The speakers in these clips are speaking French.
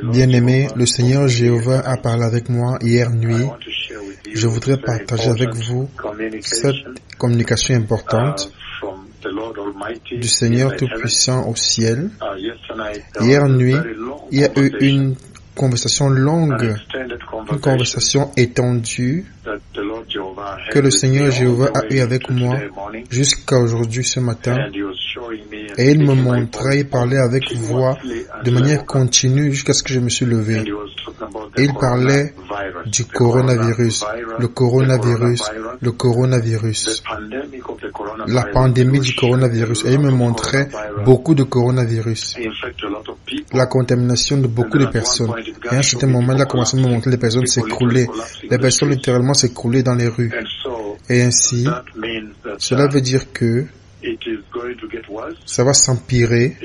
Bien-aimés, le Seigneur Jéhovah a parlé avec moi hier nuit. Je voudrais partager avec vous cette communication importante du Seigneur Tout-Puissant au ciel. Hier nuit, il y a eu une conversation longue, une conversation étendue que le Seigneur Jéhovah a eu avec moi jusqu'à aujourd'hui, ce matin. Et il me montrait, il parlait avec voix de manière continue jusqu'à ce que je me suis levé. Et il parlait du coronavirus, le coronavirus, le coronavirus, la pandémie du coronavirus. Et il me montrait beaucoup de coronavirus, la contamination de beaucoup de personnes. Et à un certain moment, il a commencé à me montrer les personnes s'écrouler. Les personnes littéralement s'écrouler dans les rues. Et ainsi, cela veut dire que ça va s'empirer.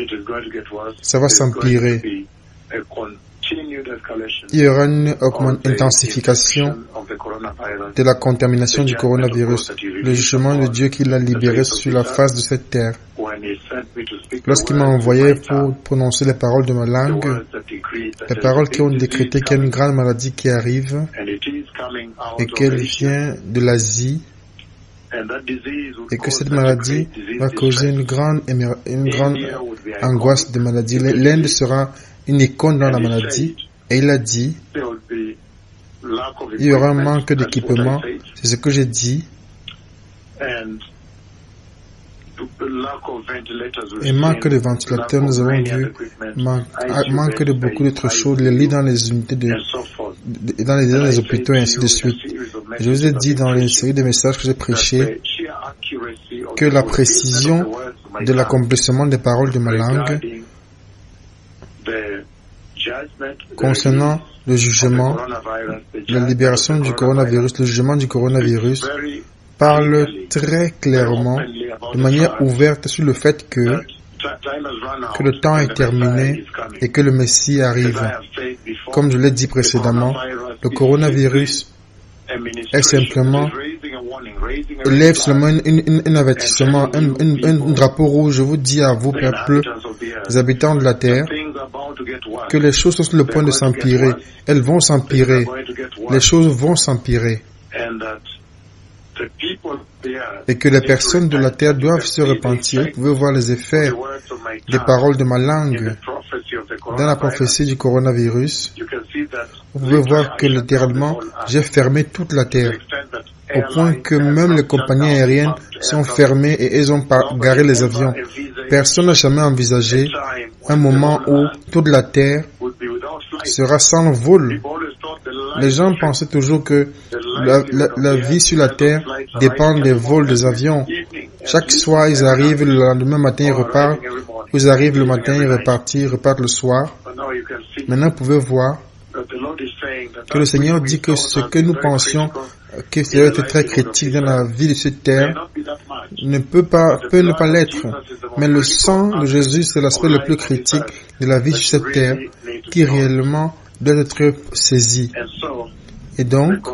Ça va s'empirer. Il y aura une intensification de la contamination du coronavirus, le jugement de Dieu qui l'a libéré sur la face de cette terre. Lorsqu'il m'a envoyé pour prononcer les paroles de ma langue, les paroles qui ont décrété qu'il y a une grande maladie qui arrive et qu'elle vient de l'Asie, et que cette maladie va causer une grande angoisse de maladie. L'Inde sera une icône dans la maladie, et il a dit, il y aura un manque d'équipement, c'est ce que j'ai dit, et manque de ventilateurs, nous avons vu, manque de beaucoup d'autres choses, les lits dans les unités dans les hôpitaux et ainsi de suite. Je vous ai dit dans les séries de messages que j'ai prêchés que la précision de l'accomplissement des paroles de ma langue concernant le jugement, la libération du coronavirus, le jugement du coronavirus, parle très clairement, de manière ouverte sur le fait que le temps est terminé et que le Messie arrive. Comme je l'ai dit précédemment, le coronavirus est simplement, lève seulement un avertissement, un drapeau rouge. Je vous dis à vous, peuple, les habitants de la terre, que les choses sont sur le point de s'empirer. Elles vont s'empirer. Les choses vont s'empirer. Et que les personnes de la terre doivent se repentir. Vous pouvez voir les effets des paroles de ma langue dans la prophétie du coronavirus. Vous pouvez voir que littéralement, j'ai fermé toute la terre, au point que même les compagnies aériennes sont fermées et elles ont garé les avions. Personne n'a jamais envisagé un moment où toute la terre sera sans vol. Les gens pensaient toujours que la vie sur la terre dépend des vols des avions. Chaque soir, ils arrivent, le lendemain matin, ils repartent. Ils arrivent le matin, ils repartent le soir. Maintenant, vous pouvez voir que le Seigneur dit que ce que nous pensions que cela était très critique dans la vie de cette terre peut ne pas l'être. Mais le sang de Jésus, c'est l'aspect le plus critique de la vie sur cette terre qui réellement doit être saisi. Et donc,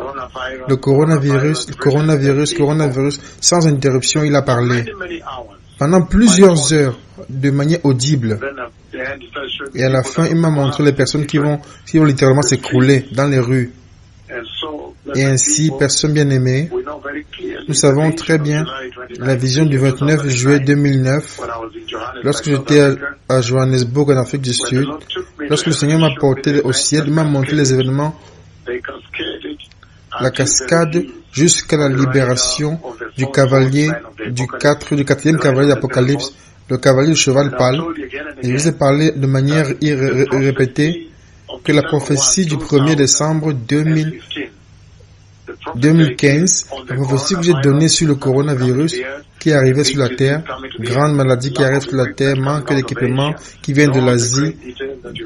le coronavirus, sans interruption, il a parlé pendant plusieurs heures, de manière audible. Et à la fin, il m'a montré les personnes qui vont littéralement s'écrouler dans les rues. Et ainsi, personnes bien-aimées, nous savons très bien la vision du 29 juillet 2009, lorsque j'étais à Johannesburg, en Afrique du Sud, lorsque le Seigneur m'a porté au ciel, il m'a montré les événements, la cascade jusqu'à la libération du cavalier, du quatrième cavalier d'Apocalypse, le cavalier du cheval pâle. Et je vous ai parlé de manière répétée que la prophétie du 1er décembre 2015, la prophétie que j'ai donnée sur le coronavirus qui arrivait sur la terre, grande maladie qui arrive sur la terre, manque d'équipement qui vient de l'Asie,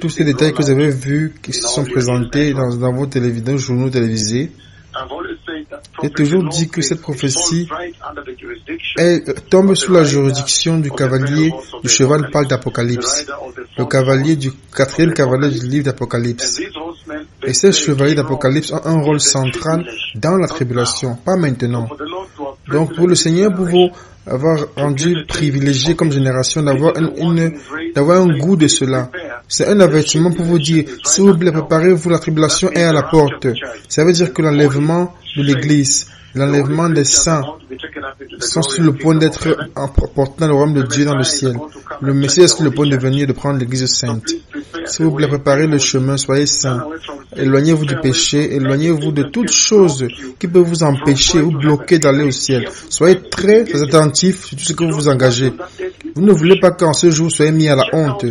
tous ces détails que vous avez vus qui se sont présentés dans vos journaux télévisés. J'ai toujours dit que cette prophétie tombe sous la juridiction du cavalier du cheval pâle d'Apocalypse, le cavalier du quatrième cavalier du livre d'Apocalypse. Et ces chevaliers d'Apocalypse ont un rôle central dans la tribulation, pas maintenant. Donc pour le Seigneur, pour vous avoir rendu privilégié comme génération, d'avoir un goût de cela, C'est un avertissement pour vous dire, s'il vous plaît, préparez-vous, la tribulation est à la porte. Ça veut dire que l'enlèvement de l'Église, l'enlèvement des saints sont sur le point d'être emportés dans le royaume de Dieu dans le ciel. Le Messie est sur le point de venir de prendre l'Église sainte. S'il vous plaît, préparez le chemin, soyez saints. Éloignez-vous du péché, éloignez-vous de toute chose qui peut vous empêcher ou bloquer d'aller au ciel. Soyez très attentifs sur tout ce que vous vous engagez. Vous ne voulez pas qu'en ce jour vous soyez mis à la honte.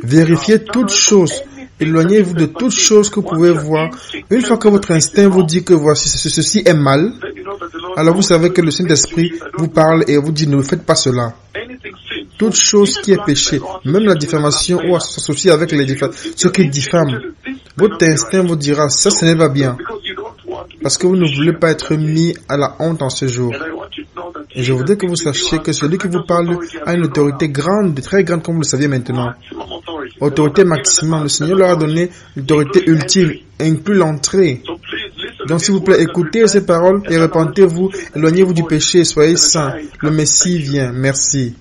Vérifiez toutes choses. Éloignez-vous de toutes choses que vous pouvez voir. Une fois que votre instinct vous dit que voici, ceci est mal, alors vous savez que le Saint-Esprit vous parle et vous dit ne faites pas cela. Toute chose qui est péché, même la diffamation ou associée avec ceux qui diffament, votre instinct vous dira ça, ce n'est pas bien. Parce que vous ne voulez pas être mis à la honte en ce jour. Et je voudrais que vous sachiez que celui qui vous parle a une autorité grande, très grande comme vous le saviez maintenant. Autorité maximum. Le Seigneur leur a donné l'autorité ultime, inclut l'entrée. Donc s'il vous plaît, écoutez ces paroles et repentez-vous, éloignez-vous du péché, soyez saints. Le Messie vient. Merci.